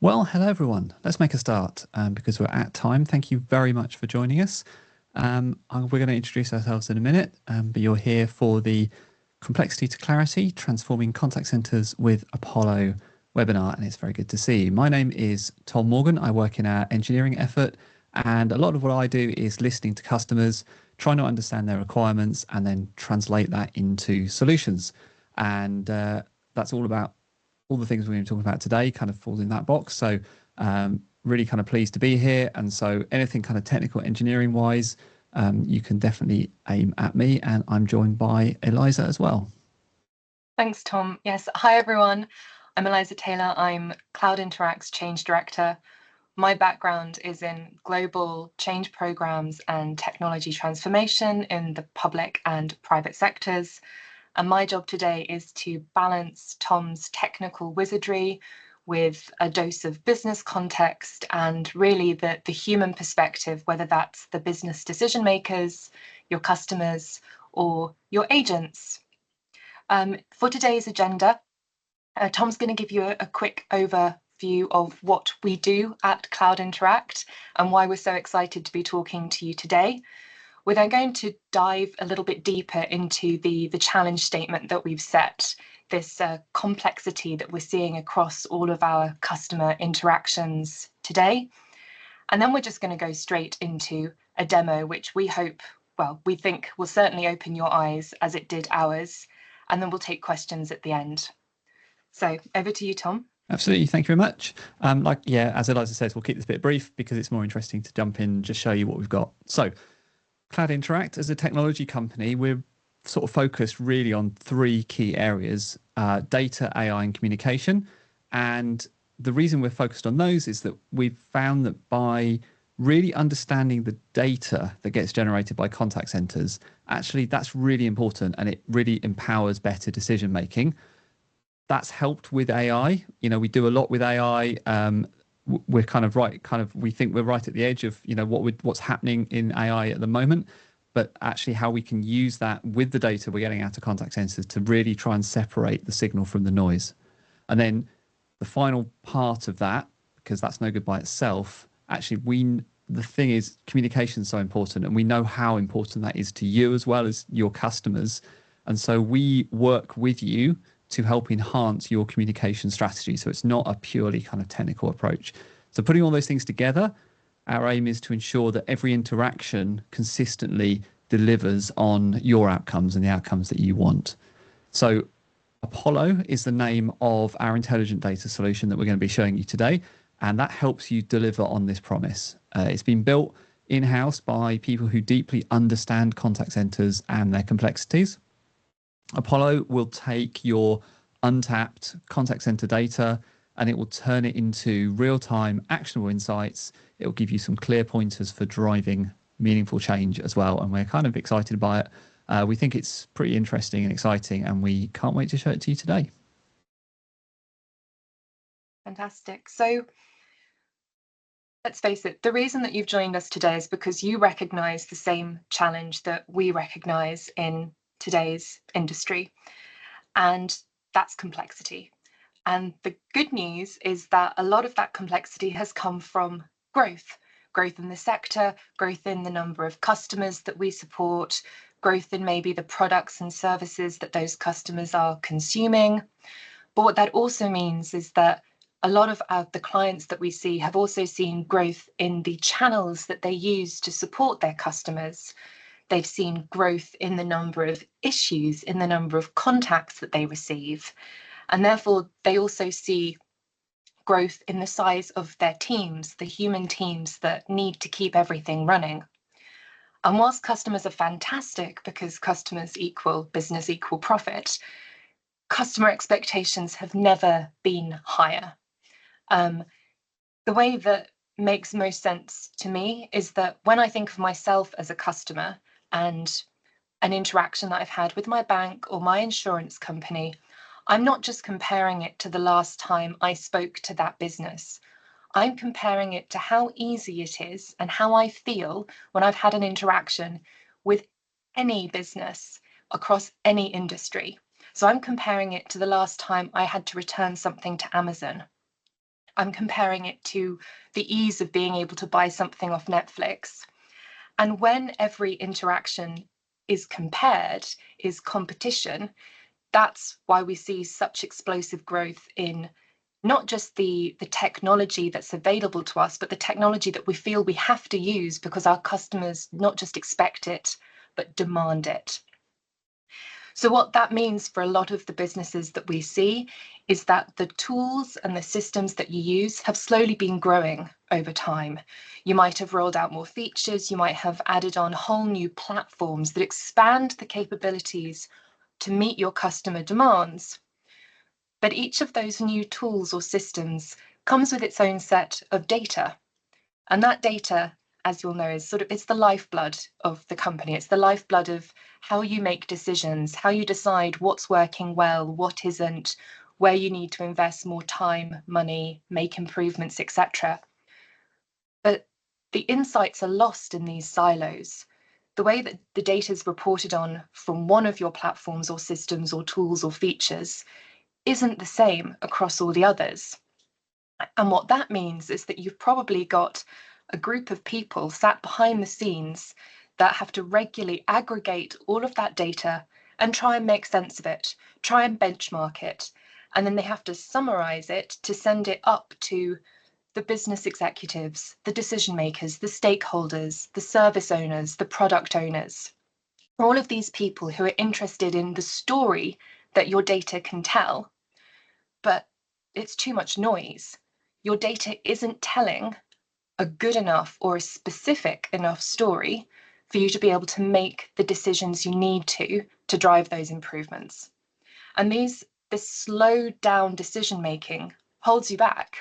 Well, hello everyone. Let's make a start because we're at time. Thank you very much for joining us. We're going to introduce ourselves in a minute, but you're here for the Complexity to Clarity, Transforming Contact Centers with Apollo webinar, and it's very good to see you. My name is Tom Morgan. I work in our engineering effort, and a lot of what I do is listening to customers, trying to understand their requirements, and then translate that into solutions. And that's all about all the things we're going to be talking about today kind of falls in that box. So really kind of pleased to be here. And so anything kind of technical engineering wise, you can definitely aim at me. And I'm joined by Eliza as well. Thanks, Tom. Yes. Hi, everyone. I'm Eliza Taylor. I'm Cloud Interact's Change Director. My background is in global change programs and technology transformation in the public and private sectors. And my job today is to balance Tom's technical wizardry with a dose of business context and really the human perspective, whether that's the business decision makers, your customers, or your agents. For today's agenda, Tom's going to give you a quick overview of what we do at Cloud Interact and why we're so excited to be talking to you today. We're then going to dive a little bit deeper into the challenge statement that we've set, this complexity that we're seeing across all of our customer interactions today. And then we're just going to go straight into a demo, which we hope, well, we think will certainly open your eyes as it did ours. And then we'll take questions at the end. So over to you, Tom. Absolutely. Thank you very much. As Eliza says, we'll keep this bit brief because it's more interesting to jump in and just show you what we've got. So Cloud Interact, as a technology company, we're sort of focused really on three key areas, data, AI, and communication. And the reason we're focused on those is that we've found that by really understanding the data that gets generated by contact centers, actually that's really important and it really empowers better decision making. That's helped with AI. You know, we do a lot with AI. We're we think we're right at the edge of what's happening in AI at the moment, but actually how we can use that with the data we're getting out of contact centers to really try and separate the signal from the noise. And then the final part of that, because that's no good by itself, actually the thing is communication is so important, and we know how important that is to you as well as your customers. And so we work with you to help enhance your communication strategy. So it's not a purely kind of technical approach. So putting all those things together, our aim is to ensure that every interaction consistently delivers on your outcomes and the outcomes that you want. So Apollo is the name of our intelligent data solution that we're going to be showing you today, and that helps you deliver on this promise. It's been built in-house by people who deeply understand contact centers and their complexities. Apollo will take your untapped contact center data and it will turn it into real-time actionable insights. It will give you some clear pointers for driving meaningful change as well. And we're kind of excited by it. We think it's pretty interesting and exciting, and we can't wait to show it to you today. Fantastic. So let's face it, the reason that you've joined us today is because you recognize the same challenge that we recognize in today's industry, and that's complexity. And the good news is that a lot of that complexity has come from growth in the sector, growth in the number of customers that we support, growth in maybe the products and services that those customers are consuming. But what that also means is that a lot of the clients that we see have also seen growth in the channels that they use to support their customers. They've seen growth in the number of issues, in the number of contacts that they receive. And therefore, they also see growth in the size of their teams, the human teams that need to keep everything running. And whilst customers are fantastic because customers equal business equal profit, customer expectations have never been higher. The way that makes most sense to me is that when I think of myself as a customer and an interaction that I've had with my bank or my insurance company, I'm not just comparing it to the last time I spoke to that business. I'm comparing it to how easy it is and how I feel when I've had an interaction with any business across any industry. So I'm comparing it to the last time I had to return something to Amazon. I'm comparing it to the ease of being able to buy something off Netflix. And when every interaction is compared, is competition, that's why we see such explosive growth in not just the technology that's available to us, but the technology that we feel we have to use because our customers not just expect it, but demand it. So what that means for a lot of the businesses that we see is that the tools and the systems that you use have slowly been growing over time. You might have rolled out more features, you might have added on whole new platforms that expand the capabilities to meet your customer demands. But each of those new tools or systems comes with its own set of data. And that data, as you'll know, is it's the lifeblood of the company. It's the lifeblood of how you make decisions, how you decide what's working well, what isn't, where you need to invest more time, money, make improvements, etc. But the insights are lost in these silos. The way that the data is reported on from one of your platforms or systems or tools or features isn't the same across all the others. And what that means is that you've probably got a group of people sat behind the scenes that have to regularly aggregate all of that data and try and make sense of it, try and benchmark it. And then they have to summarize it to send it up to the business executives, the decision makers, the stakeholders, the service owners, the product owners. All of these people who are interested in the story that your data can tell, but it's too much noise. Your data isn't telling a good enough or a specific enough story for you to be able to make the decisions you need to drive those improvements. And this slowed down decision making holds you back,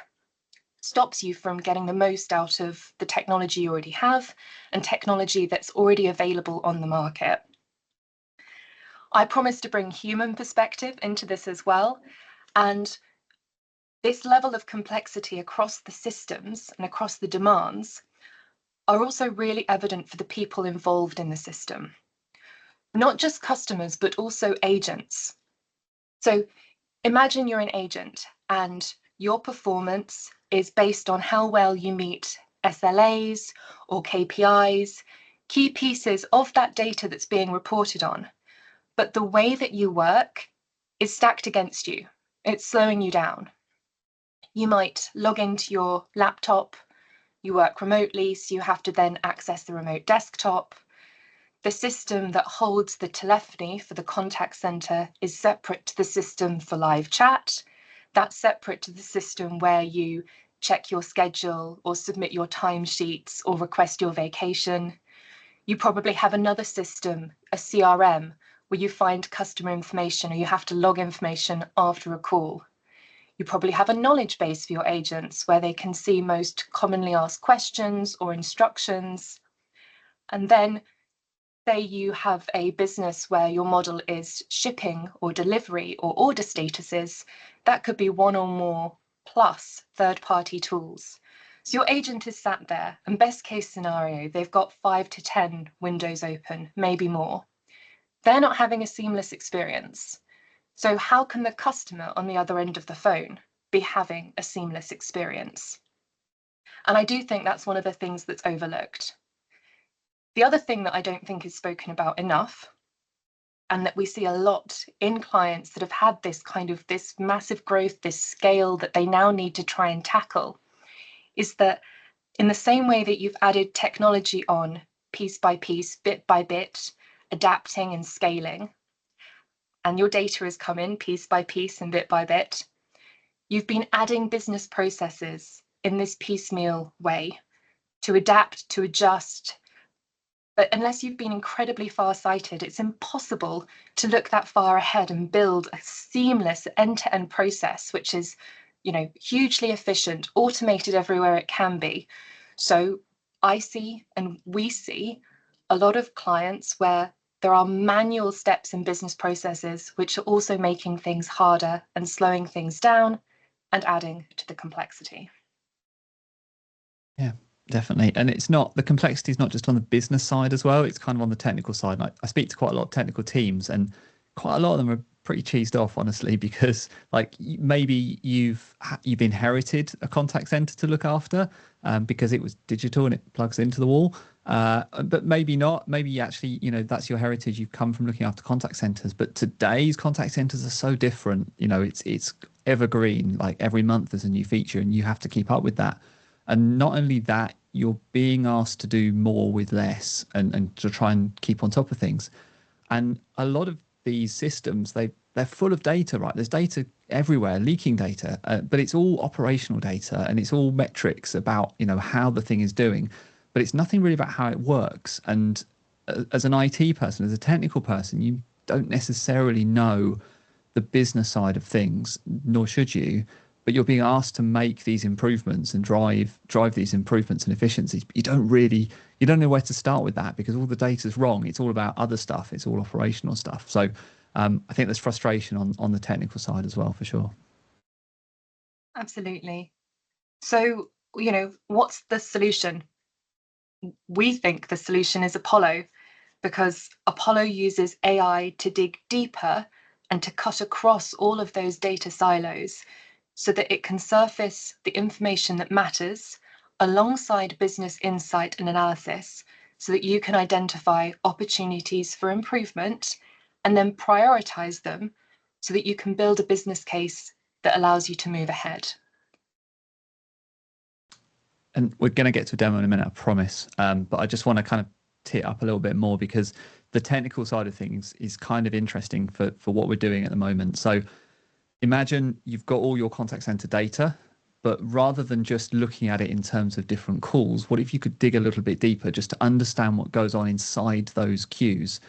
stops you from getting the most out of the technology you already have and technology that's already available on the market. I promise to bring human perspective into this as well. And this level of complexity across the systems and across the demands are also really evident for the people involved in the system. Not just customers, but also agents. So imagine you're an agent and your performance is based on how well you meet SLAs or KPIs, key pieces of that data that's being reported on. But the way that you work is stacked against you. It's slowing you down. You might log into your laptop, you work remotely, so you have to then access the remote desktop. The system that holds the telephony for the contact center is separate to the system for live chat. That's separate to the system where you check your schedule or submit your timesheets or request your vacation. You probably have another system, a CRM, where you find customer information or you have to log information after a call. You probably have a knowledge base for your agents where they can see most commonly asked questions or instructions. And then say you have a business where your model is shipping or delivery or order statuses, that could be one or more plus third-party tools. So your agent is sat there and best case scenario, they've got 5 to 10 windows open, maybe more. They're not having a seamless experience. So how can the customer on the other end of the phone be having a seamless experience? And I do think that's one of the things that's overlooked. The other thing that I don't think is spoken about enough, and that we see a lot in clients that have had this massive growth, this scale that they now need to try and tackle, is that in the same way that you've added technology on piece by piece, bit by bit, adapting and scaling, and your data has come in piece by piece and bit by bit, you've been adding business processes in this piecemeal way to adapt, to adjust. But unless you've been incredibly far-sighted, it's impossible to look that far ahead and build a seamless end-to-end process, which is, hugely efficient, automated everywhere it can be. So I see, and we see, a lot of clients where there are manual steps in business processes which are also making things harder and slowing things down and adding to the complexity. Yeah, definitely. And the complexity is not just on the business side as well, it's kind of on the technical side. I speak to quite a lot of technical teams and quite a lot of them are pretty cheesed off, honestly, because like maybe you've inherited a contact center to look after because it was digital and it plugs into the wall. But maybe not. Maybe actually, that's your heritage. You've come from looking after contact centers. But today's contact centers are so different. It's evergreen. Like every month there's a new feature, and you have to keep up with that. And not only that, you're being asked to do more with less, and to try and keep on top of things. And a lot of these systems, they're full of data, right? There's data everywhere, leaking data, but it's all operational data, and it's all metrics about how the thing is doing, but it's nothing really about how it works. And as an IT person, as a technical person, you don't necessarily know the business side of things, nor should you. But you're being asked to make these improvements and drive these improvements and efficiencies. But you don't know where to start with that, because all the data's wrong. It's all about other stuff. It's all operational stuff. So I think there's frustration on the technical side as well, for sure. Absolutely. So, what's the solution? We think the solution is Apollo, because Apollo uses AI to dig deeper and to cut across all of those data silos, so that it can surface the information that matters alongside business insight and analysis, so that you can identify opportunities for improvement and then prioritize them, so that you can build a business case that allows you to move ahead. And we're going to get to a demo in a minute, I promise. But I just want to kind of tee it up a little bit more, because the technical side of things is kind of interesting for what we're doing at the moment. So imagine you've got all your contact center data, but rather than just looking at it in terms of different calls, what if you could dig a little bit deeper just to understand what goes on inside those queues,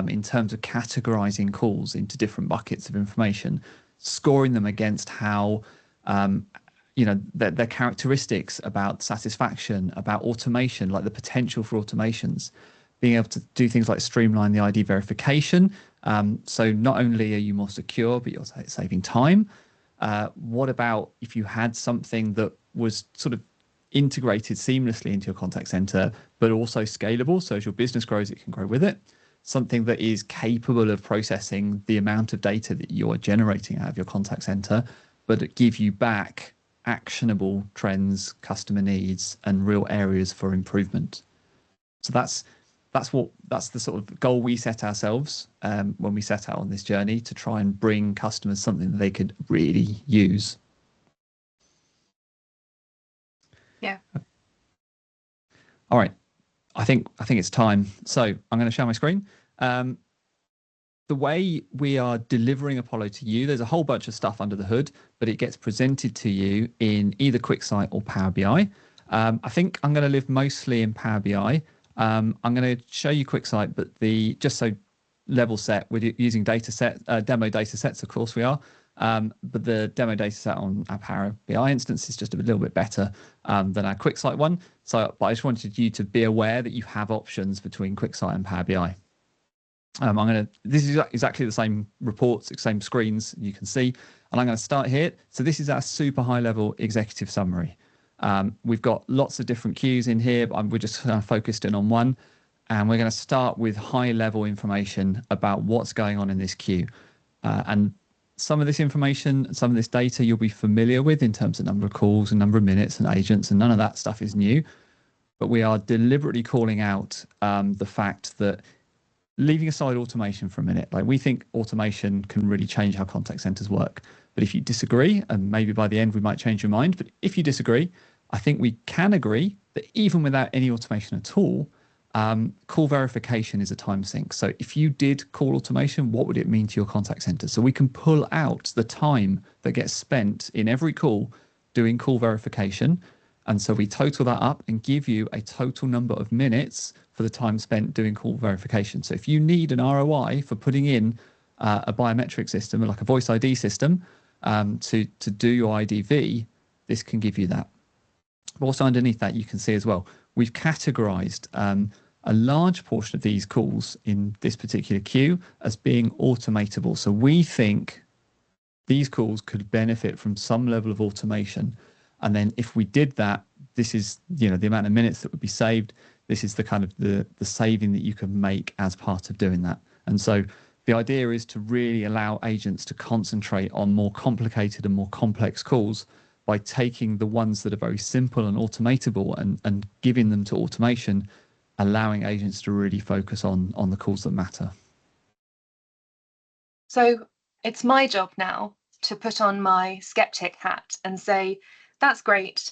in terms of categorizing calls into different buckets of information, scoring them against how, their characteristics about satisfaction, about automation, like the potential for automations, being able to do things like streamline the ID verification. So not only are you more secure, but you're saving time. What about if you had something that was sort of integrated seamlessly into your contact center, but also scalable? So as your business grows, it can grow with it. Something that is capable of processing the amount of data that you're generating out of your contact center, but it give you back actionable trends, customer needs, and real areas for improvement. So that's the sort of goal we set ourselves when we set out on this journey, to try and bring customers something that they could really use. Yeah. All right. I think it's time. So I'm going to share my screen. The way we are delivering Apollo to you, there's a whole bunch of stuff under the hood, but it gets presented to you in either QuickSight or Power BI. I think I'm going to live mostly in Power BI. I'm going to show you QuickSight, but just so level set, we're using demo data sets, of course we are. But the demo data set on our Power BI instance is just a little bit better than our QuickSight one. But I just wanted you to be aware that you have options between QuickSight and Power BI. This is exactly the same reports, same screens you can see, and I'm going to start here. So this is our super high level executive summary. We've got lots of different queues in here, but we're just focused in on one. And we're going to start with high level information about what's going on in this queue. And some of this information, some of this data you'll be familiar with in terms of number of calls and number of minutes and agents, and none of that stuff is new. But we are deliberately calling out the fact that, leaving aside automation for a minute, like we think automation can really change how contact centers work. But if you disagree, and maybe by the end we might change your mind, but if you disagree, I think we can agree that even without any automation at all, call verification is a time sink. So if you did call automation, what would it mean to your contact center? So we can pull out the time that gets spent in every call doing call verification. And so we total that up and give you a total number of minutes for the time spent doing call verification. So if you need an ROI for putting in a biometric system, like a voice ID system, to do your IDV, this can give you that. But also underneath that, you can see as well, we've categorized a large portion of these calls in this particular queue as being automatable. So we think these calls could benefit from some level of automation. And then if we did that, this is, the amount of minutes that would be saved. This is the kind of the saving that you can make as part of doing that. And so The idea is to really allow agents to concentrate on more complicated and more complex calls by taking the ones that are very simple and automatable and giving them to automation, allowing agents to really focus on the calls that matter. So it's my job now to put on my skeptic hat and say, that's great.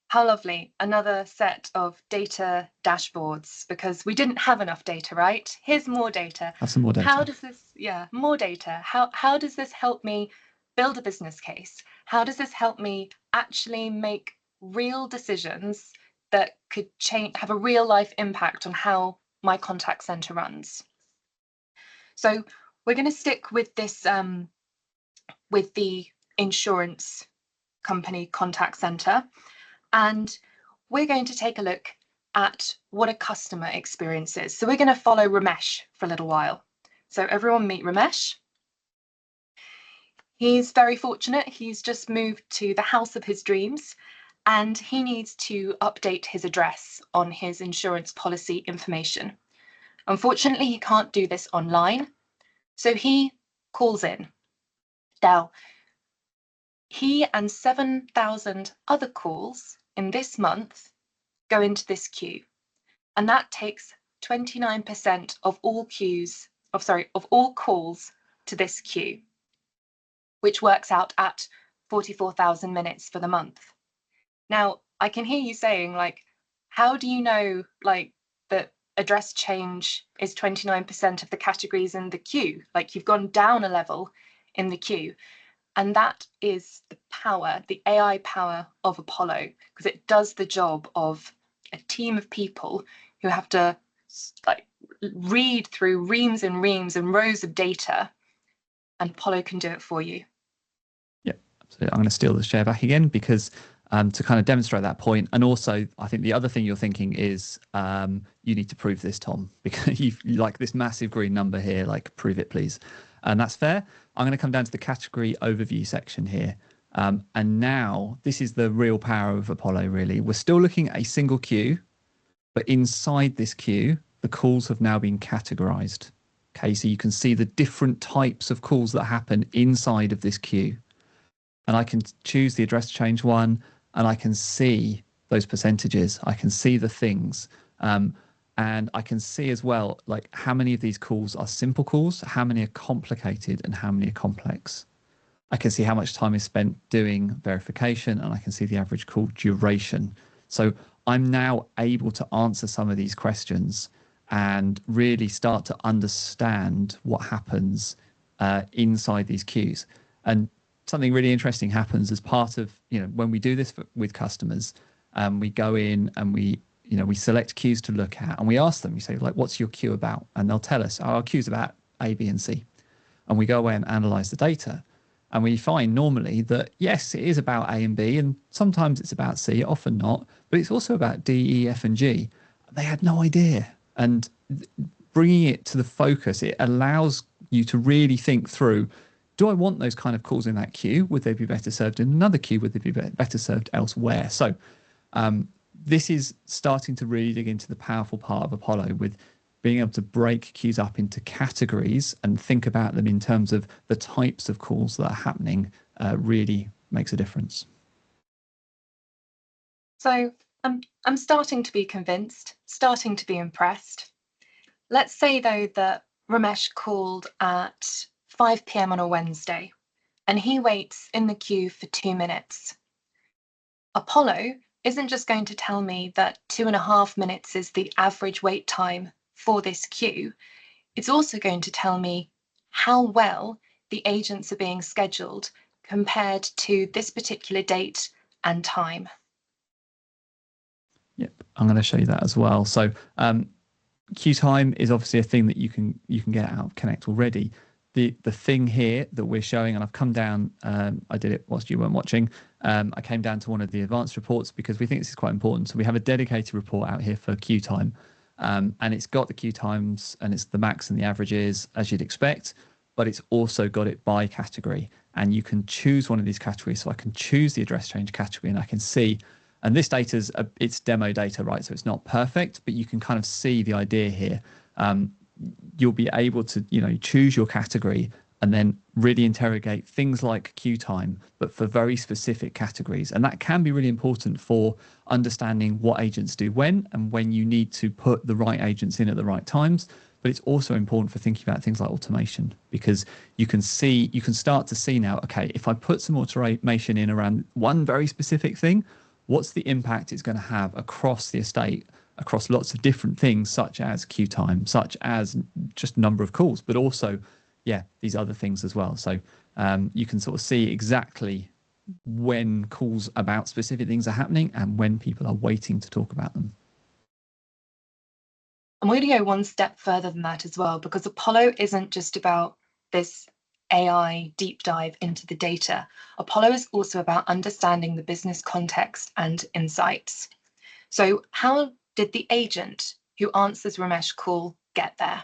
How lovely, another set of data dashboards, because we didn't have enough data, right? Here's more data. Have some more data. How does this, more data. How does this help me build a business case? How does this help me actually make real decisions that could have a real life impact on how my contact center runs? So we're going to stick with this, with the insurance company contact center. And we're going to take a look at what a customer experience is. So we're going to follow Ramesh for a little while. So everyone meet Ramesh. He's very fortunate. He's just moved to the house of his dreams, and he needs to update his address on his insurance policy information. Unfortunately, he can't do this online, so he calls in. Now, he and 7,000 other calls in this month go into this queue, and that takes 29% of all all calls to this queue, which works out at 44,000 minutes for the month. Now, I can hear you saying, like, how do you know, like, that address change is 29% of the categories in the queue? Like, you've gone down a level in the queue. And that is the power, the AI power of Apollo, because it does the job of a team of people who have to, like, read through reams and reams and rows of data, and Apollo can do it for you. Yeah, absolutely. I'm going to steal the share back again because to kind of demonstrate that point. And also, I think the other thing you're thinking is you need to prove this, Tom, because you like this massive green number here, like, prove it, please. And that's fair. I'm going to come down to the category overview section here. And now this is the real power of Apollo, really. We're still looking at a single queue, but inside this queue, the calls have now been categorized. Okay, so you can see the different types of calls that happen inside of this queue. And I can choose the address change one, and I can see those percentages. I can see the things. And I can see as well, like, how many of these calls are simple calls, how many are complicated, and how many are complex. I can see how much time is spent doing verification, and I can see the average call duration. So I'm now able to answer some of these questions and really start to understand what happens inside these queues. And something really interesting happens as part of, when we do this with customers, we go in and we select queues to look at, and we ask them, we say, like, what's your queue about? And they'll tell us, our queue's about A, B, and C. And we go away and analyze the data. And we find normally that, yes, it is about A and B, and sometimes it's about C, often not, but it's also about D, E, F, and G. They had no idea. And bringing it to the focus, it allows you to really think through, do I want those kind of calls in that queue? Would they be better served in another queue? Would they be better served elsewhere? So, this is starting to really dig into the powerful part of Apollo, with being able to break queues up into categories and think about them in terms of the types of calls that are happening really makes a difference. So I'm starting to be convinced, starting to be impressed. Let's say, though, that Ramesh called at 5 p.m. on a Wednesday, and he waits in the queue for 2 minutes. Apollo isn't just going to tell me that 2.5 minutes is the average wait time for this queue. It's also going to tell me how well the agents are being scheduled compared to this particular date and time. Yep, I'm going to show you that as well. So queue time is obviously a thing that you can get out of Connect already. The thing here that we're showing, and I've come down, I did it whilst you weren't watching. I came down to one of the advanced reports because we think this is quite important. So we have a dedicated report out here for queue time, and it's got the queue times, and it's the max and the averages, as you'd expect, but it's also got it by category, and you can choose one of these categories. So I can choose the address change category, and I can see, and this data's it's demo data, right? So it's not perfect, but you can kind of see the idea here. you'll be able to, choose your category and then really interrogate things like queue time, but for very specific categories. And that can be really important for understanding what agents do when, and when you need to put the right agents in at the right times. But it's also important for thinking about things like automation, because you can start to see now, okay, if I put some automation in around one very specific thing, what's the impact it's going to have across the estate, across lots of different things, such as queue time, such as just number of calls, but also, these other things as well. So you can sort of see exactly when calls about specific things are happening and when people are waiting to talk about them. I'm going to go one step further than that as well, because Apollo isn't just about this AI deep dive into the data. Apollo is also about understanding the business context and insights. So how did the agent who answers Ramesh's call get there?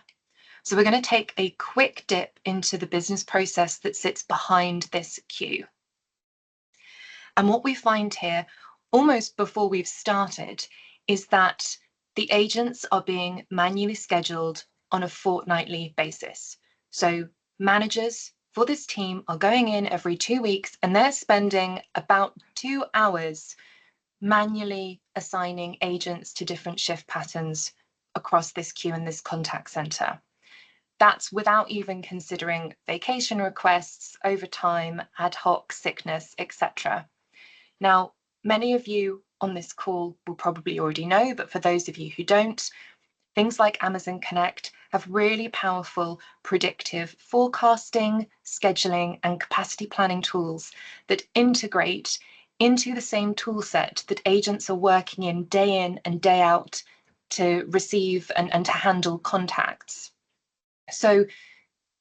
So we're going to take a quick dip into the business process that sits behind this queue. And what we find here, almost before we've started, is that the agents are being manually scheduled on a fortnightly basis. So managers for this team are going in every 2 weeks, and they're spending about 2 hours manually assigning agents to different shift patterns across this queue and this contact center. That's without even considering vacation requests, overtime, ad hoc, sickness, etc. Now, many of you on this call will probably already know, but for those of you who don't, things like Amazon Connect have really powerful predictive forecasting, scheduling, and capacity planning tools that integrate into the same tool set that agents are working in and day out to receive and to handle contacts. So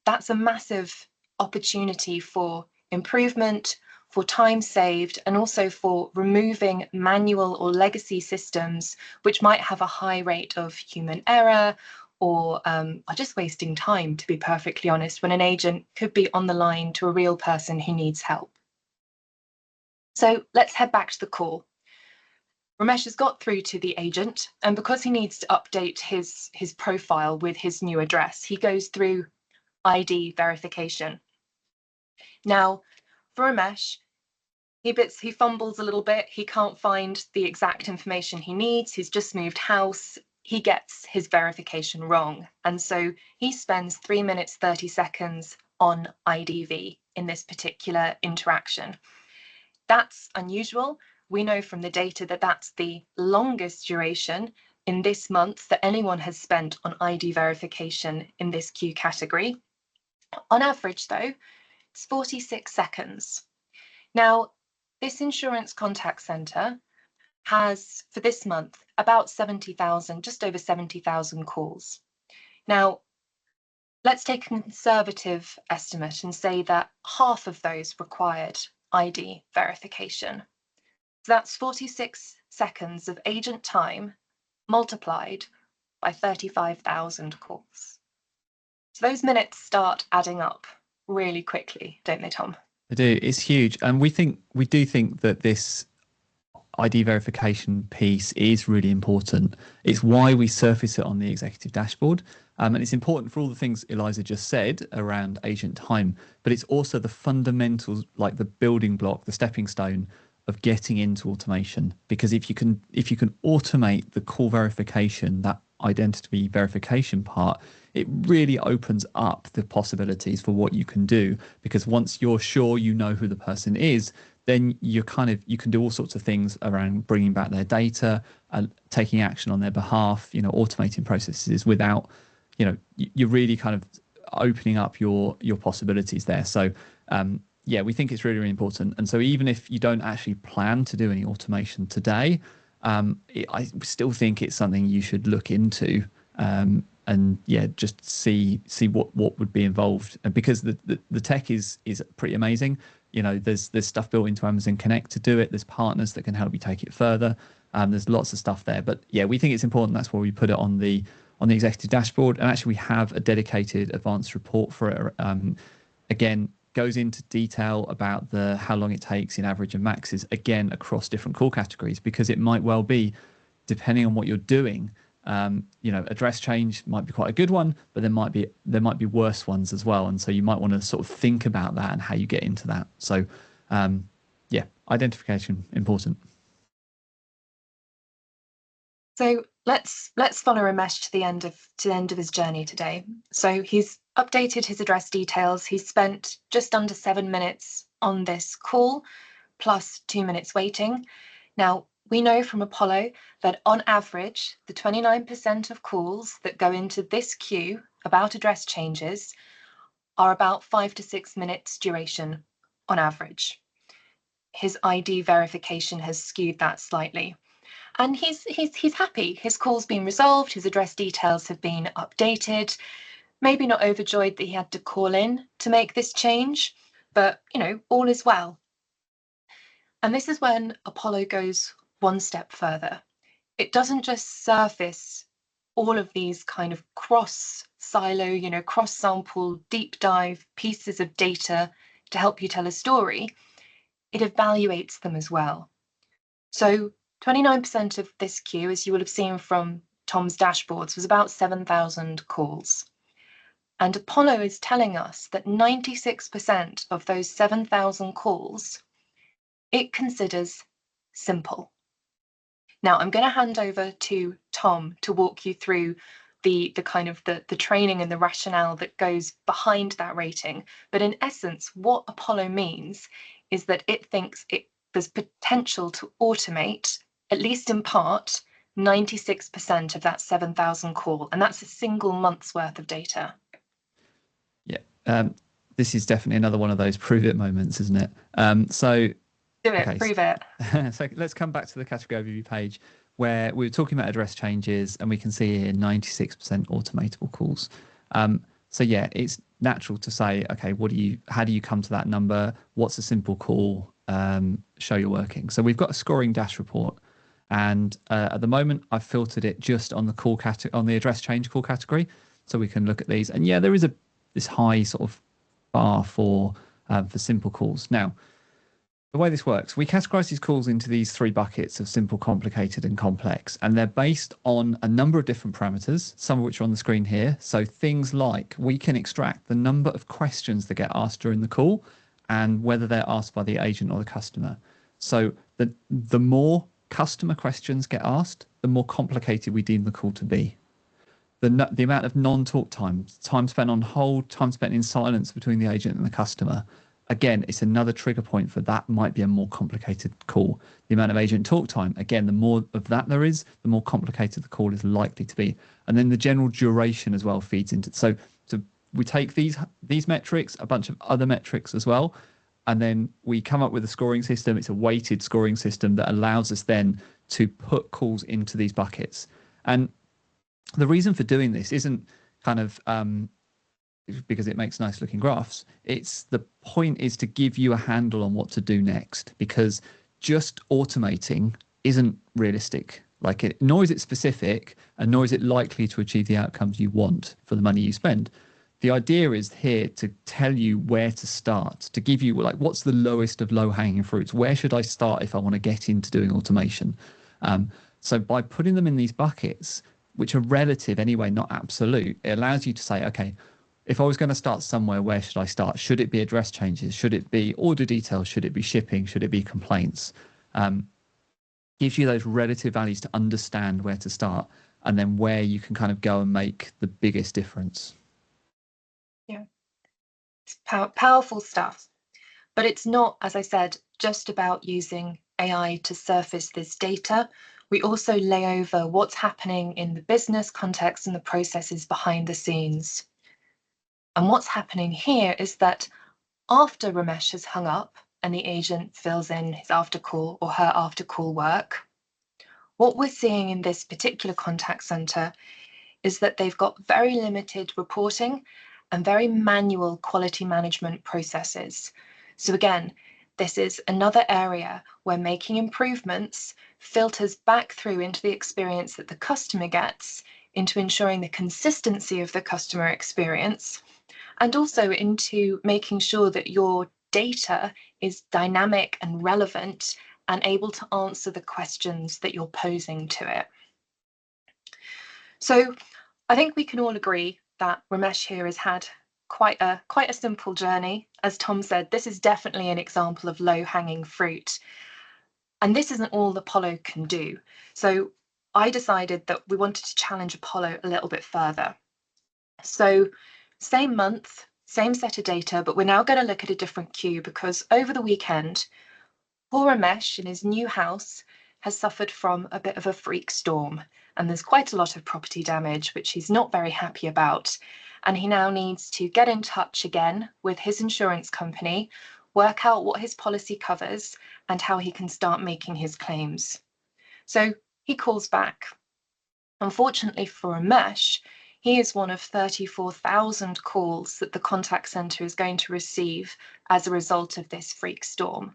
that's a massive opportunity for improvement, for time saved, and also for removing manual or legacy systems which might have a high rate of human error or are just wasting time, to be perfectly honest, when an agent could be on the line to a real person who needs help. So let's head back to the call. Ramesh has got through to the agent, and because he needs to update his profile with his new address, he goes through ID verification. Now, for Ramesh, he fumbles a little bit. He can't find the exact information he needs. He's just moved house. He gets his verification wrong. And so he spends 3 minutes, 30 seconds on IDV in this particular interaction. That's unusual. We know from the data that that's the longest duration in this month that anyone has spent on ID verification in this queue category. On average, though, it's 46 seconds. Now, this insurance contact centre has, for this month, about 70,000, just over 70,000 calls. Now, let's take a conservative estimate and say that half of those required ID verification. So that's 46 seconds of agent time multiplied by 35,000 calls. So those minutes start adding up really quickly, don't they, Tom? They do. It's huge. And we do think that this ID verification piece is really important. It's why we surface it on the executive dashboard. And it's important for all the things Eliza just said around agent time, but it's also the fundamentals, like the building block, the stepping stone of getting into automation. Because if you can automate the call verification, that identity verification part, it really opens up the possibilities for what you can do. Because once you're sure you know who the person is, then you can do all sorts of things around bringing back their data and taking action on their behalf, automating processes without, you're really kind of opening up your possibilities there. So we think it's really, really important. And so even if you don't actually plan to do any automation today, I still think it's something you should look into, and just see what would be involved. And because the tech is pretty amazing. There's stuff built into Amazon Connect to do it. There's partners that can help you take it further. There's lots of stuff there. But we think it's important. That's why we put it on the executive dashboard. And actually, we have a dedicated advanced report for it. Again, goes into detail about how long it takes in average and maxes, again, across different call categories, because it might well be, depending on what you're doing, You know, address change might be quite a good one, but there might be worse ones as well, and so you might want to sort of think about that and how you get into that. So yeah, identification important. So let's follow Ramesh to the end of his journey today. So he's updated his address details. He's spent just under 7 minutes on this call, plus 2 minutes waiting. Now, we know from Apollo that on average, the 29% of calls that go into this queue about address changes are about 5 to 6 minutes duration on average. His ID verification has skewed that slightly. And he's happy. His call's been resolved, his address details have been updated, maybe not overjoyed that he had to call in to make this change, but you know, all is well. And this is when Apollo goes one step further. It doesn't just surface all of these kind of cross-silo, you know, cross-sample, deep dive pieces of data to help you tell a story. It evaluates them as well. So 29% of this queue, as you will have seen from Tom's dashboards, was about 7,000 calls. And Apollo is telling us that 96% of those 7,000 calls, it considers simple. Now, I'm going to hand over to Tom to walk you through the kind of the training and the rationale that goes behind that rating. But in essence, what Apollo means is that it thinks there's potential to automate, at least in part, 96% of that 7,000 call, and that's a single month's worth of data. Yeah, this is definitely another one of those prove it moments, isn't it? So do it, okay, prove it. So let's come back to the category overview page where we were talking about address changes, and we can see here 96% automatable calls. So yeah, it's natural to say, okay, how do you come to that number? What's a simple call? Show you're working. So we've got a scoring dash report, and at the moment I've filtered it just on the address change call category, so we can look at these. And yeah, there is this high sort of bar for simple calls. Now, the way this works, we categorize these calls into these 3 buckets of simple, complicated, and complex, and they're based on a number of different parameters, some of which are on the screen here. So things like we can extract the number of questions that get asked during the call and whether they're asked by the agent or the customer. So the more customer questions get asked, the more complicated we deem the call to be. The amount of non-talk time spent on hold, time spent in silence between the agent and the customer, again, it's another trigger point for that might be a more complicated call. The amount of agent talk time, again, the more of that there is, the more complicated the call is likely to be. And then the general duration as well feeds into. So we take these metrics, a bunch of other metrics as well, and then we come up with a scoring system. It's a weighted scoring system that allows us then to put calls into these buckets. And the reason for doing this isn't kind of because it makes nice looking graphs. The point is to give you a handle on what to do next, because just automating isn't realistic. Nor is it specific, and nor is it likely to achieve the outcomes you want for the money you spend. The idea is here to tell you where to start, to give you what's the lowest of low hanging fruits. Where should I start if I want to get into doing automation? So by putting them in these buckets, which are relative anyway, not absolute, it allows you to say, okay, if I was going to start somewhere, where should I start? Should it be address changes? Should it be order details? Should it be shipping? Should it be complaints? Gives you those relative values to understand where to start, and then where you can kind of go and make the biggest difference. Yeah, it's powerful stuff. But it's not, as I said, just about using AI to surface this data. We also lay over what's happening in the business context and the processes behind the scenes. And what's happening here is that after Ramesh has hung up and the agent fills in his after call or her after call work, what we're seeing in this particular contact center is that they've got very limited reporting and very manual quality management processes. So again, this is another area where making improvements filters back through into the experience that the customer gets, into ensuring the consistency of the customer experience, and also into making sure that your data is dynamic and relevant and able to answer the questions that you're posing to it. So I think we can all agree that Ramesh here has had quite a simple journey. As Tom said, this is definitely an example of low-hanging fruit. And this isn't all Apollo can do. So I decided that we wanted to challenge Apollo a little bit further. So same month, same set of data, but we're now going to look at a different queue because over the weekend, poor Ramesh in his new house has suffered from a bit of a freak storm, and there's quite a lot of property damage, which he's not very happy about. And he now needs to get in touch again with his insurance company, work out what his policy covers, and how he can start making his claims. So he calls back. Unfortunately for Ramesh, he is one of 34,000 calls that the contact centre is going to receive as a result of this freak storm.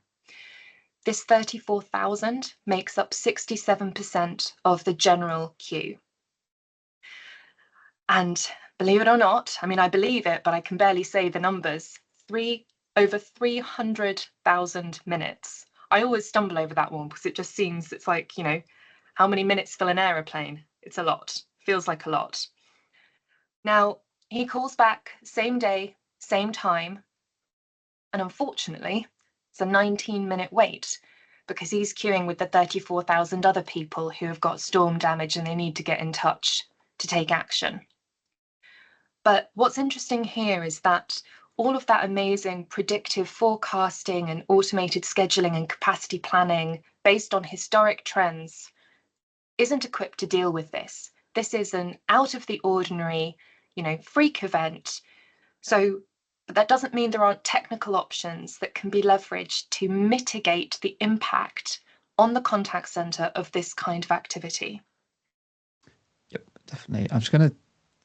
This 34,000 makes up 67% of the general queue. And believe it or not, I mean, I believe it, but I can barely say the numbers, over 300,000 minutes. I always stumble over that one because it just seems, it's like, you know, how many minutes fill an aeroplane? It's a lot, feels like a lot. Now, he calls back same day, same time, and unfortunately, it's a 19-minute wait because he's queuing with the 34,000 other people who have got storm damage and they need to get in touch to take action. But what's interesting here is that all of that amazing predictive forecasting and automated scheduling and capacity planning based on historic trends isn't equipped to deal with this. This is an out of the ordinary, you know, freak event. So but that doesn't mean there aren't technical options that can be leveraged to mitigate the impact on the contact center of this kind of activity. Yep, definitely. I'm just going to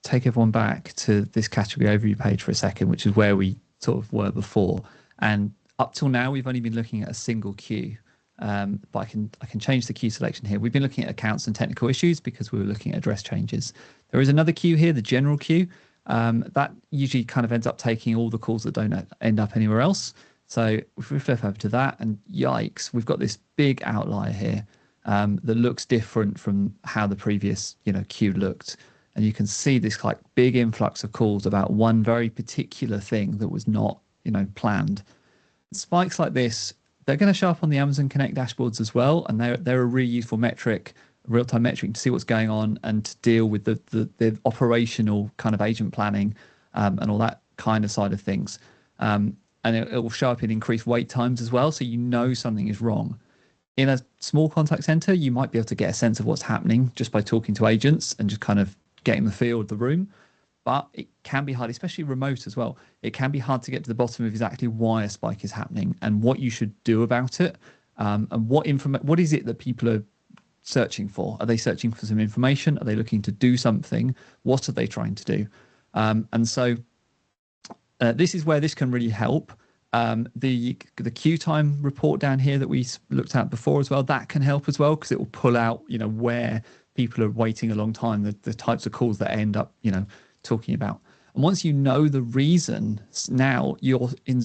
take everyone back to this category overview page for a second, which is where we sort of were before. And up till now, we've only been looking at a single queue. But I can change the queue selection here. We've been looking at accounts and technical issues because we were looking at address changes. There is another queue here, the general queue. That usually kind of ends up taking all the calls that don't end up anywhere else. So if we flip over to that, and yikes, we've got this big outlier here that looks different from how the previous queue looked. And you can see this like big influx of calls about one very particular thing that was not planned. Spikes like this, they're going to show up on the Amazon Connect dashboards as well, and they're a really useful metric, real-time metric to see what's going on and to deal with the operational kind of agent planning and all that kind of side of things. And it will show up in increased wait times as well, so something is wrong. In a small contact center, you might be able to get a sense of what's happening just by talking to agents and just kind of getting the feel of the room. But it can be hard, especially remote as well. It can be hard to get to the bottom of exactly why a spike is happening and what you should do about it, and what is it that people are searching for? Are they searching for some information? Are they looking to do something? What are they trying to do? And so this is where this can really help. The queue time report down here that we looked at before as well, that can help as well because it will pull out where people are waiting a long time, the types of calls that end up talking about. And once you know the reason, now you're in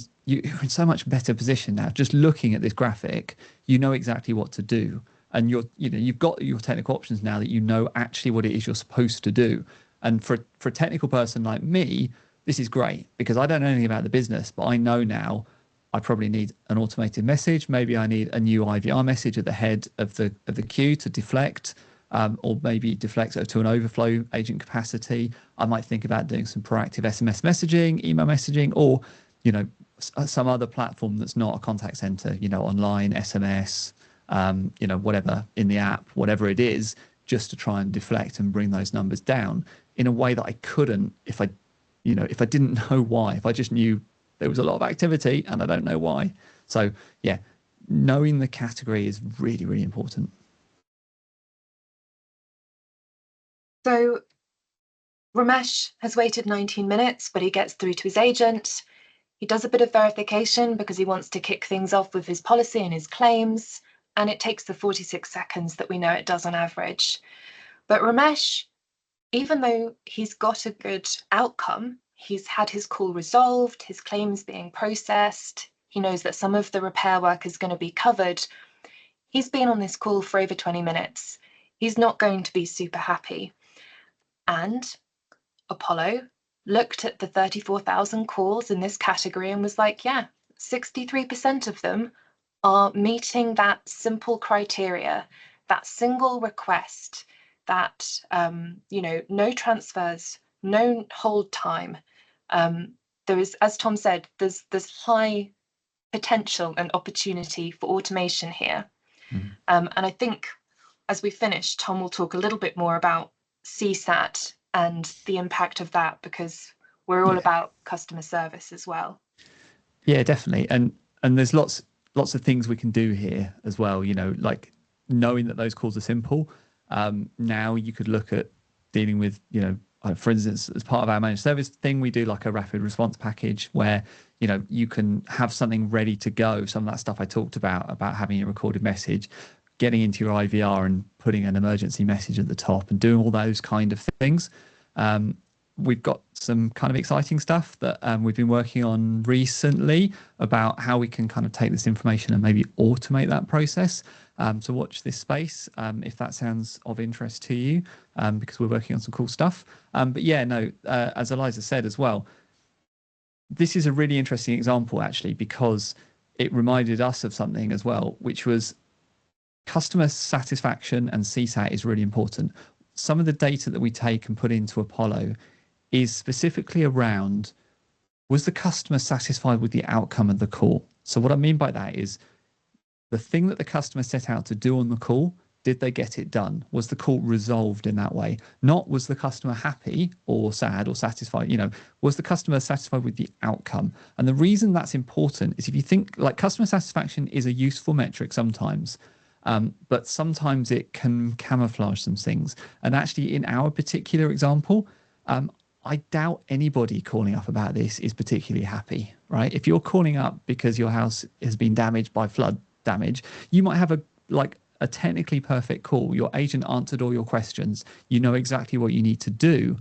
so much better position now. Just looking at this graphic, you know exactly what to do, and you've got your technical options now that you know actually what it is you're supposed to do. And for a technical person like me, this is great because I don't know anything about the business, but I know now I probably need an automated message. Maybe I need a new IVR message at the head of the queue to deflect. Or maybe deflect to an overflow agent capacity. I might think about doing some proactive SMS messaging, email messaging, or some other platform that's not a contact center. Online, SMS, whatever in the app, whatever it is, just to try and deflect and bring those numbers down in a way that I couldn't if I didn't know why. If I just knew there was a lot of activity and I don't know why. So yeah, knowing the category is really, really important. So Ramesh has waited 19 minutes, but he gets through to his agent. He does a bit of verification because he wants to kick things off with his policy and his claims, and it takes the 46 seconds that we know it does on average. But Ramesh, even though he's got a good outcome, he's had his call resolved, his claims being processed, he knows that some of the repair work is going to be covered, he's been on this call for over 20 minutes. He's not going to be super happy. And Apollo looked at the 34,000 calls in this category and was like, yeah, 63% of them are meeting that simple criteria, that single request, that no transfers, no hold time. There is, as Tom said, there's high potential and opportunity for automation here. And I think as we finish, Tom will talk a little bit more about CSAT and the impact of that, because we're all about customer service as well. Yeah, definitely. And there's lots of things we can do here as well, like knowing that those calls are simple. Now you could look at dealing with, for instance, as part of our managed service thing, we do like a rapid response package where, you can have something ready to go. Some of that stuff I talked about having a recorded message, getting into your IVR and putting an emergency message at the top and doing all those kind of things. We've got some kind of exciting stuff that we've been working on recently about how we can kind of take this information and maybe automate that process. So watch this space if that sounds of interest to you, because we're working on some cool stuff. But yeah, no, as Eliza said as well, this is a really interesting example actually, because it reminded us of something as well, which was customer satisfaction, and CSAT is really important. Some of the data that we take and put into Apollo is specifically around, was the customer satisfied with the outcome of the call? So what I mean by that is the thing that the customer set out to do on the call, did they get it done? Was the call resolved in that way? Not was the customer happy or sad or satisfied, was the customer satisfied with the outcome? And the reason that's important is if you think like customer satisfaction is a useful metric sometimes, but sometimes it can camouflage some things. And actually in our particular example, I doubt anybody calling up about this is particularly happy, right? If you're calling up because your house has been damaged by flood damage, you might have a technically perfect call. Your agent answered all your questions. You know exactly what you need to do,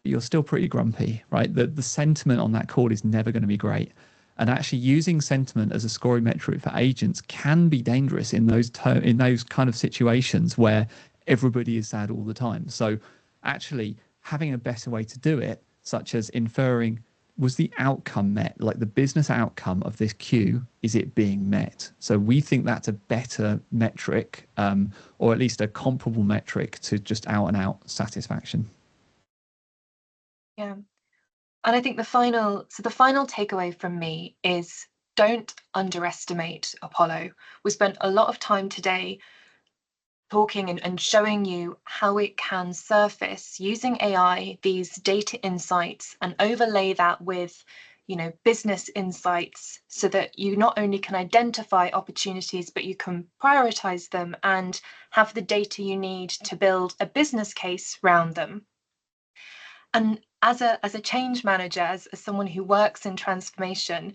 but you're still pretty grumpy, right? The sentiment on that call is never going to be great. And actually using sentiment as a scoring metric for agents can be dangerous in those kind of situations where everybody is sad all the time. So actually having a better way to do it, such as inferring, was the outcome met? Like the business outcome of this queue, is it being met? So we think that's a better metric, or at least a comparable metric to just out and out satisfaction. Yeah. And I think the final takeaway from me is don't underestimate Apollo. We spent a lot of time today talking and showing you how it can surface using AI, these data insights, and overlay that with, business insights, so that you not only can identify opportunities, but you can prioritize them and have the data you need to build a business case around them. And as a change manager, as someone who works in transformation,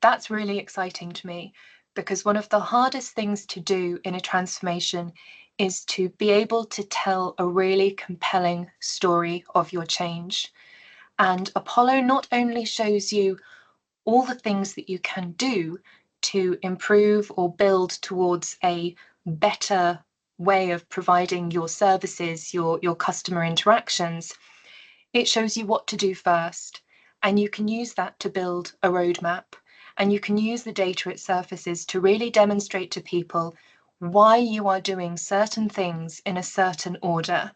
that's really exciting to me, because one of the hardest things to do in a transformation is to be able to tell a really compelling story of your change. And Apollo not only shows you all the things that you can do to improve or build towards a better way of providing your services, your customer interactions, it shows you what to do first. And you can use that to build a roadmap. And you can use the data it surfaces to really demonstrate to people why you are doing certain things in a certain order.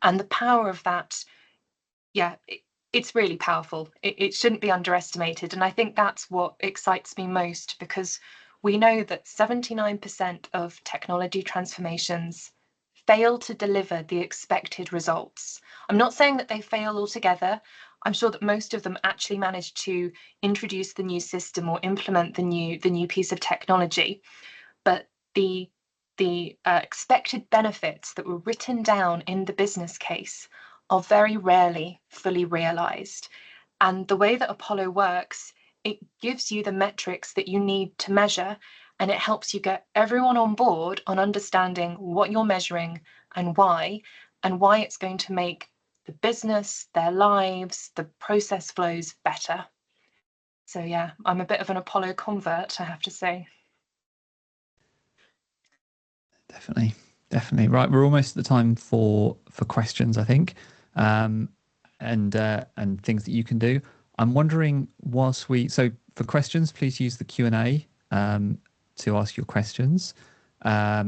And the power of that, it's really powerful. It shouldn't be underestimated. And I think that's what excites me most, because we know that 79% of technology transformations fail to deliver the expected results. I'm not saying that they fail altogether. I'm sure that most of them actually manage to introduce the new system or implement the new piece of technology. But the expected benefits that were written down in the business case are very rarely fully realized. And the way that Apollo works, it gives you the metrics that you need to measure, and it helps you get everyone on board on understanding what you're measuring and why it's going to make the business, their lives, the process flows better. So yeah, I'm a bit of an Apollo convert, I have to say. Definitely. Right, we're almost at the time for questions, I think. and things that you can do. I'm wondering, so for questions, please use the Q&A to ask your questions. Yeah,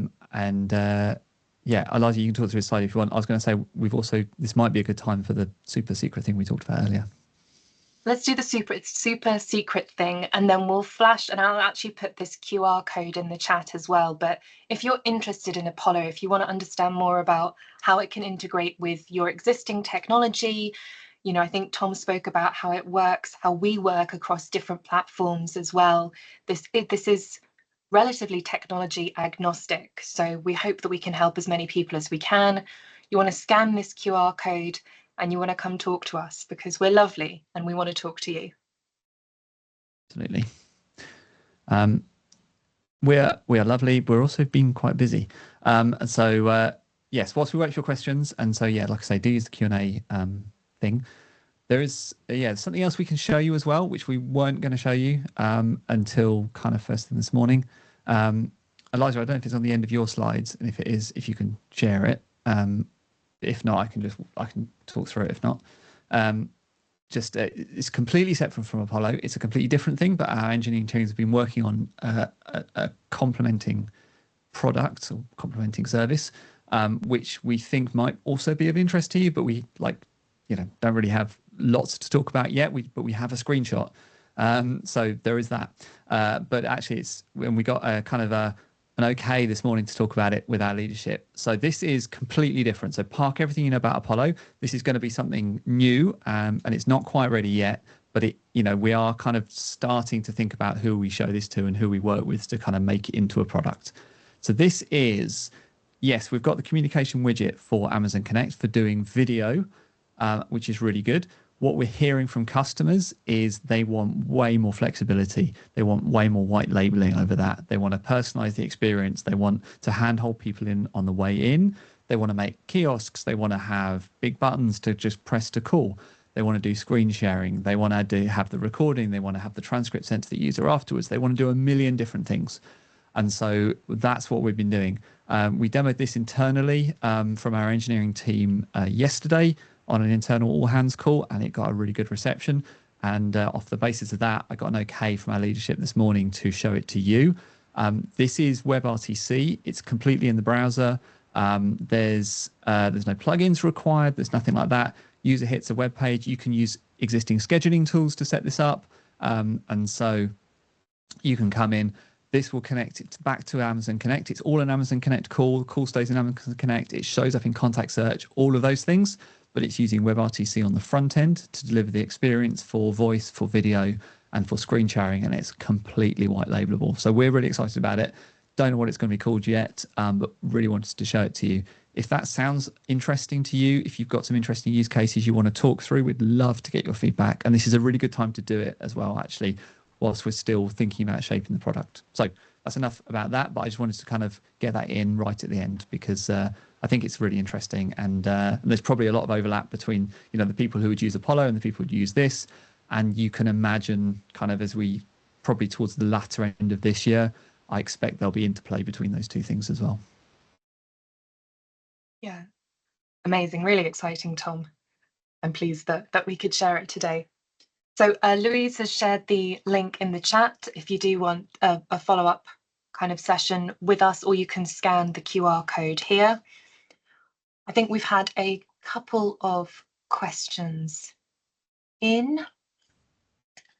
Elijah, you can talk through his slide if you want. I was going to say this might be a good time for the super secret thing we talked about earlier. Let's do the super secret thing, and then we'll flash, and I'll actually put this QR code in the chat as well. But if you're interested in Apollo, if you want to understand more about how it can integrate with your existing technology, I think Tom spoke about how it works, how we work across different platforms as well. This is relatively technology agnostic, so we hope that we can help as many people as we can. You want to scan this QR code and you want to come talk to us because we're lovely and we want to talk to you. Absolutely. We are lovely. We're also being quite busy. Yes, whilst we wait for your questions, and so yeah, like I say, do use the Q&A thing. There is something else we can show you as well, which we weren't going to show you until kind of first thing this morning. Elijah, I don't know if it's on the end of your slides, and if it is, if you can share it. If not, I can talk through it. If not, it's completely separate from Apollo. It's a completely different thing, but our engineering teams have been working on a complementing product or complementing service, which we think might also be of interest to you. But we don't really have lots to talk about yet. But we have a screenshot, so there is that. But actually, we got a kind of an okay this morning to talk about it with our leadership. So this is completely different. So park everything you know about Apollo. This is going to be something new, and it's not quite ready yet, but we are kind of starting to think about who we show this to and who we work with to kind of make it into a product. So this is, yes, we've got the communication widget for Amazon Connect for doing video, which is really good. What we're hearing from customers is they want way more flexibility. They want way more white labeling over that. They want to personalize the experience. They want to handhold people in on the way in. They want to make kiosks. They want to have big buttons to just press to call. They want to do screen sharing. They want to have the recording. They want to have the transcript sent to the user afterwards. They want to do a million different things. And so that's what we've been doing. We demoed this internally from our engineering team yesterday on an internal all hands call, and it got a really good reception. And off the basis of that, I got an okay from our leadership this morning to show it to you. This is WebRTC. It's completely in the browser. There's no plugins required. There's nothing like that. User hits a web page. You can use existing scheduling tools to set this up. And so you can come in. This will connect it back to Amazon Connect. It's all an Amazon Connect call. The call stays in Amazon Connect. It shows up in contact search, all of those things. But it's using WebRTC on the front end to deliver the experience for voice, for video, and for screen sharing, and it's completely white labelable. So we're really excited about it. Don't know what it's going to be called yet, but really wanted to show it to you. If that sounds interesting to you, if you've got some interesting use cases you want to talk through, we'd love to get your feedback. And this is a really good time to do it as well, actually, whilst we're still thinking about shaping the product. So that's enough about that, but I just wanted to kind of get that in right at the end because I think it's really interesting, and there's probably a lot of overlap between the people who would use Apollo and the people who would use this, and you can imagine kind of as we probably towards the latter end of this year, I expect there'll be interplay between those two things as well. Yeah, amazing, really exciting, Tom. I'm pleased that we could share it today. So Louise has shared the link in the chat if you do want a follow-up kind of session with us, or you can scan the QR code here. I think we've had a couple of questions in.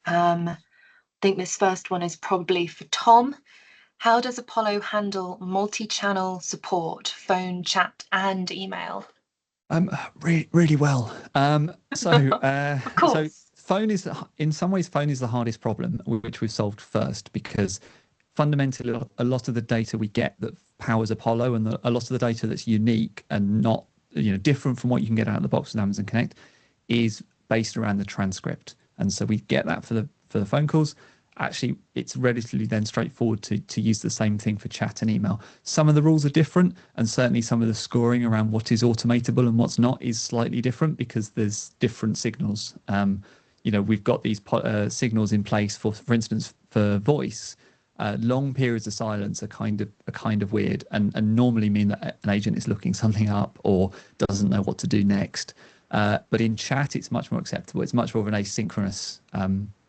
I think this first one is probably for Tom. How does Apollo handle multi-channel support, phone, chat, and email? Really well. Of course. So phone is, in some ways, phone is the hardest problem, which we've solved first, because fundamentally a lot of the data we get that powers Apollo and a lot of the data that's unique and not different from what you can get out of the box with Amazon Connect is based around the transcript. And so we get that for the phone calls. Actually, it's relatively then straightforward to use the same thing for chat and email. Some of the rules are different, and certainly some of the scoring around what is automatable and what's not is slightly different because there's different signals. We've got these signals in place for instance, for voice. Long periods of silence are kind of weird and normally mean that an agent is looking something up or doesn't know what to do next. But in chat, it's much more acceptable. It's much more of an asynchronous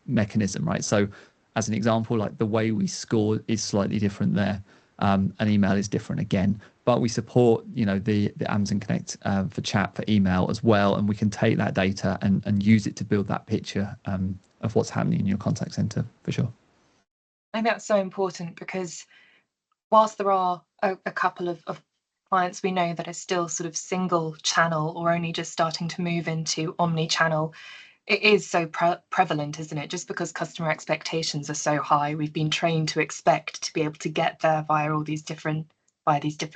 mechanism, right? So as an example, like the way we score is slightly different there. An email is different again, but we support, the Amazon Connect for chat, for email as well. And we can take that data and use it to build that picture of what's happening in your contact center, for sure. I think that's so important, because whilst there are a couple of clients we know that are still sort of single channel or only just starting to move into omni-channel, it is so prevalent, isn't it? Just because customer expectations are so high, we've been trained to expect to be able to get there via these different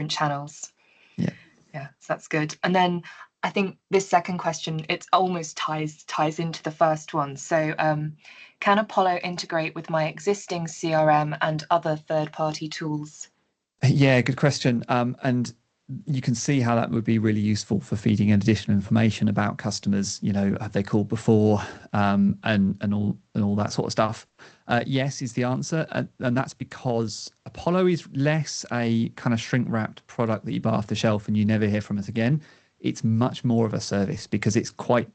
channels. Yeah, so that's good. And then I think this second question, it almost ties into the first one. So can Apollo integrate with my existing CRM and other third-party tools? Yeah, good question. And you can see how that would be really useful for feeding additional information about customers. Have they called before, and all that sort of stuff. Yes is the answer, and that's because Apollo is less a kind of shrink wrapped product that you buy off the shelf and you never hear from us again. It's much more of a service, because it's quite,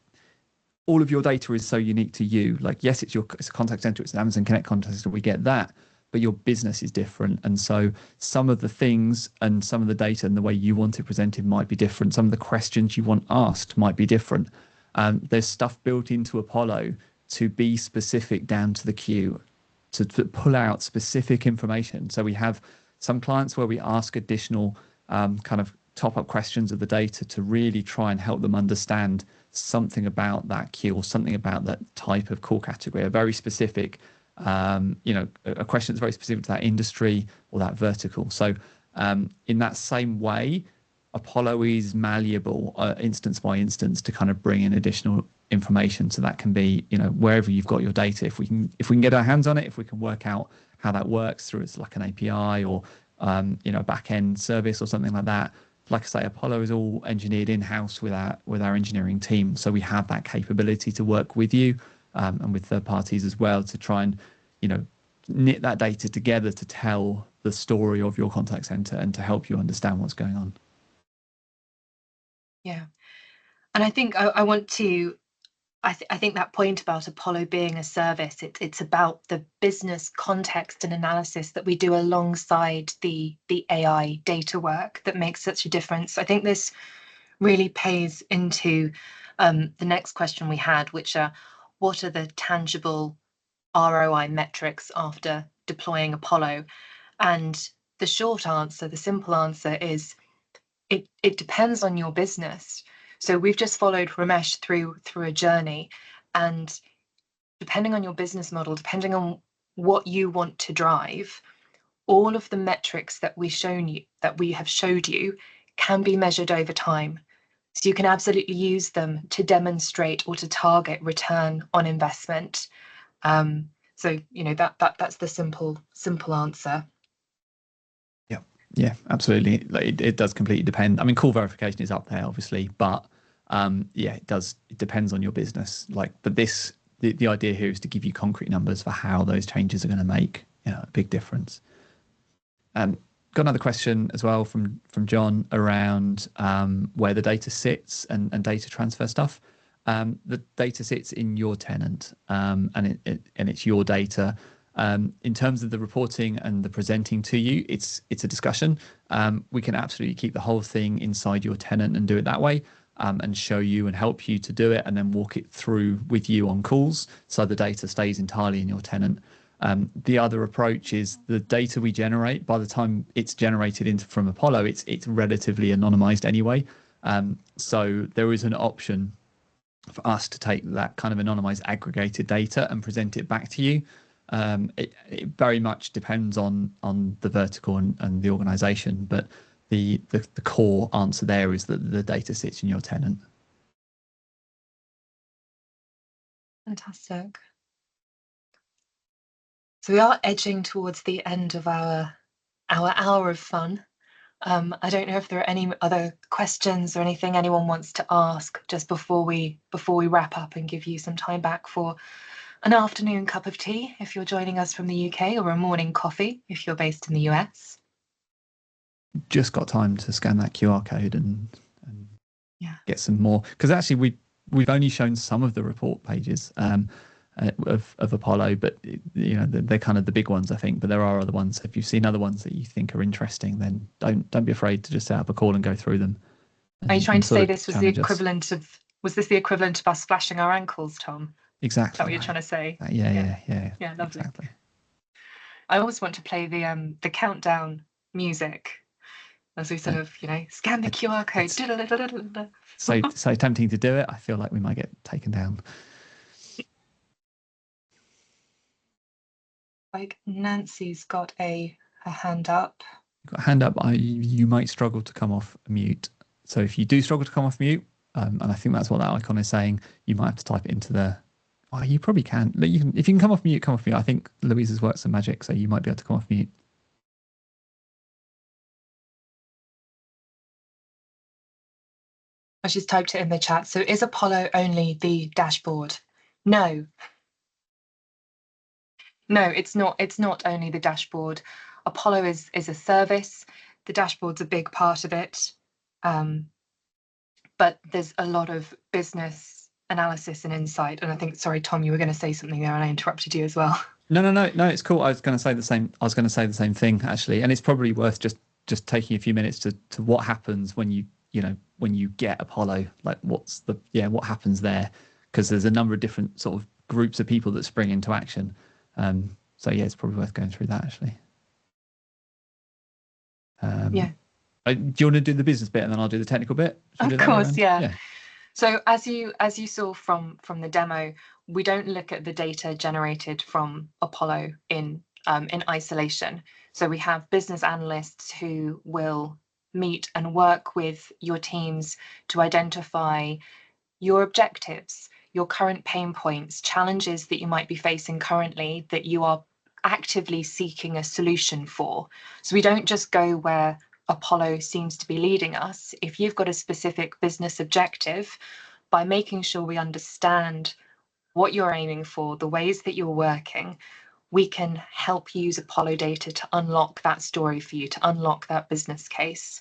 all of your data is so unique to you. Like, yes, it's a contact center, it's an Amazon Connect contact center, we get that, but your business is different. And so some of the things and some of the data and the way you want it presented might be different. Some of the questions you want asked might be different. There's stuff built into Apollo to be specific down to the queue, to pull out specific information. So we have some clients where we ask additional kind of top up questions of the data to really try and help them understand something about that queue or something about that type of call category, a very specific, a question that's very specific to that industry or that vertical. So in that same way, Apollo is malleable instance by instance to kind of bring in additional information. So that can be, wherever you've got your data, if we can get our hands on it, if we can work out how that works through it's like an API or a back end service or something like that. Like I say, Apollo is all engineered in-house with our engineering team. So we have that capability to work with you and with third parties as well to try and, knit that data together to tell the story of your contact center and to help you understand what's going on. Yeah. And I think I want to, I think that point about Apollo being a service, it's about the business context and analysis that we do alongside the AI data work that makes such a difference. I think this really pays into the next question we had, which are, what are the tangible ROI metrics after deploying Apollo? And the short answer, the simple answer is it depends on your business. So we've just followed Ramesh through a journey, and depending on your business model, depending on what you want to drive, all of the metrics that we have showed you can be measured over time. So you can absolutely use them to demonstrate or to target return on investment. So that's the simple answer. Yeah, absolutely. Like it does completely depend. I mean, call verification is up there, obviously, but it does. It depends on your business. But the idea here is to give you concrete numbers for how those changes are going to make a big difference. Got another question as well from John around where the data sits and data transfer stuff. The data sits in your tenant, and it's your data. In terms of the reporting and the presenting to you, it's a discussion. We can absolutely keep the whole thing inside your tenant and do it that way, and show you and help you to do it, and then walk it through with you on calls, so the data stays entirely in your tenant. The other approach is the data we generate. By the time it's generated from Apollo, it's relatively anonymized anyway. So there is an option for us to take that kind of anonymized aggregated data and present it back to you. It very much depends on the vertical and the organization, but the core answer there is that the data sits in your tenant. Fantastic. So we are edging towards the end of our hour of fun. I don't know if there are any other questions or anything anyone wants to ask just before we wrap up and give you some time back for an afternoon cup of tea if you're joining us from the UK, or a morning coffee if you're based in the US. Just got time to scan that QR code and yeah. get some more, because actually we've only shown some of the report pages of Apollo, but they're kind of the big ones, I think. But there are other ones. If you've seen other ones that you think are interesting, then don't be afraid to just set up a call and go through them. Are you trying to say this was the equivalent of us splashing our ankles, Tom? Exactly. Is that what you're trying to say? Yeah, lovely. Exactly. I always want to play the countdown music as we sort of scan the QR code. So tempting to do it. I feel like we might get taken down. Like Nancy's got her hand up. Got a hand up. You might struggle to come off mute. So if you do struggle to come off mute, and I think that's what that icon is saying, you might have to type it into the. Oh, you probably can. If you can come off mute, come off mute. I think Louisa's worked some magic, so you might be able to come off mute. Oh, she's typed it in the chat. So is Apollo only the dashboard? No. No, it's not. It's not only the dashboard. Apollo is a service. The dashboard's a big part of it. But there's a lot of business analysis and insight. And I think, sorry, Tom, you were going to say something there and I interrupted you as well. No, it's cool. I was going to say the same thing, actually. And it's probably worth just taking a few minutes to what happens when you get Apollo, like what happens there, because there's a number of different sort of groups of people that spring into action. So yeah, it's probably worth going through that, actually. Yeah. Do you want to do the business bit and then I'll do the technical bit? Of course, yeah. So as you saw from the demo, we don't look at the data generated from Apollo in isolation. So we have business analysts who will meet and work with your teams to identify your objectives, your current pain points, challenges that you might be facing currently that you are actively seeking a solution for. So we don't just go where Apollo seems to be leading us. If you've got a specific business objective, by making sure we understand what you're aiming for, the ways that you're working, we can help use Apollo data to unlock that story for you, to unlock that business case.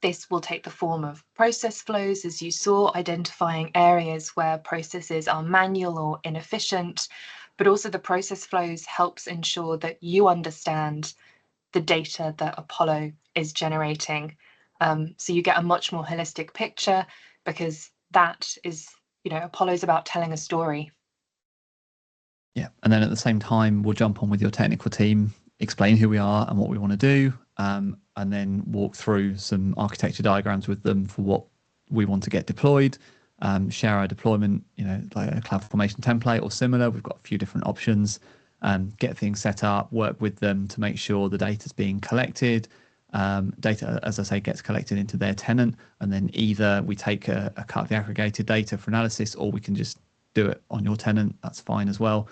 This will take the form of process flows, as you saw, identifying areas where processes are manual or inefficient, but also the process flows helps ensure that you understand the data that Apollo is generating. So you get a much more holistic picture, because that is, Apollo's about telling a story. Yeah, and then at the same time, we'll jump on with your technical team, explain who we are and what we want to do, and then walk through some architecture diagrams with them for what we want to get deployed, share our deployment, like a CloudFormation template or similar. We've got a few different options, get things set up, work with them to make sure the data is being collected. Data, as I say, gets collected into their tenant, and then either we take a cut of the aggregated data for analysis, or we can just do it on your tenant. That's fine as well.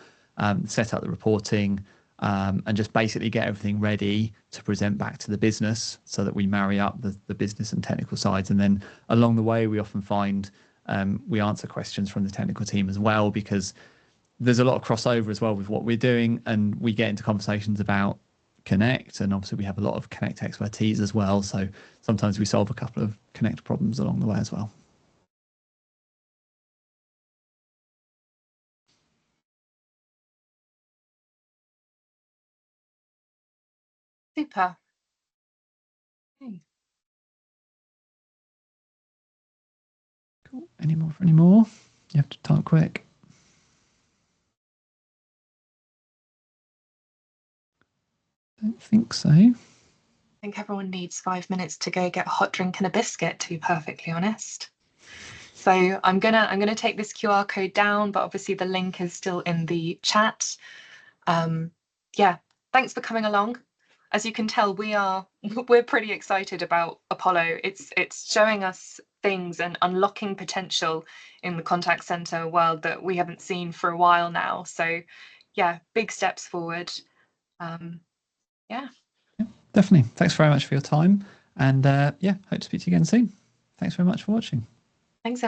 Set up the reporting, and just basically get everything ready to present back to the business, so that we marry up the business and technical sides. And then along the way, we often find we answer questions from the technical team as well, because there's a lot of crossover as well with what we're doing, and we get into conversations about Connect, and obviously we have a lot of Connect expertise as well. So sometimes we solve a couple of Connect problems along the way as well. Super. Okay. Cool. Any more? You have to type quick. Don't think so. I think everyone needs 5 minutes to go get a hot drink and a biscuit, to be perfectly honest. So I'm gonna take this QR code down, but obviously the link is still in the chat. Yeah, thanks for coming along. As you can tell, we're pretty excited about Apollo. It's showing us things and unlocking potential in the contact center world that we haven't seen for a while now. So yeah, big steps forward. Yeah, definitely. Thanks very much for your time, and hope to speak to you again soon. Thanks very much for watching. Thanks, everyone.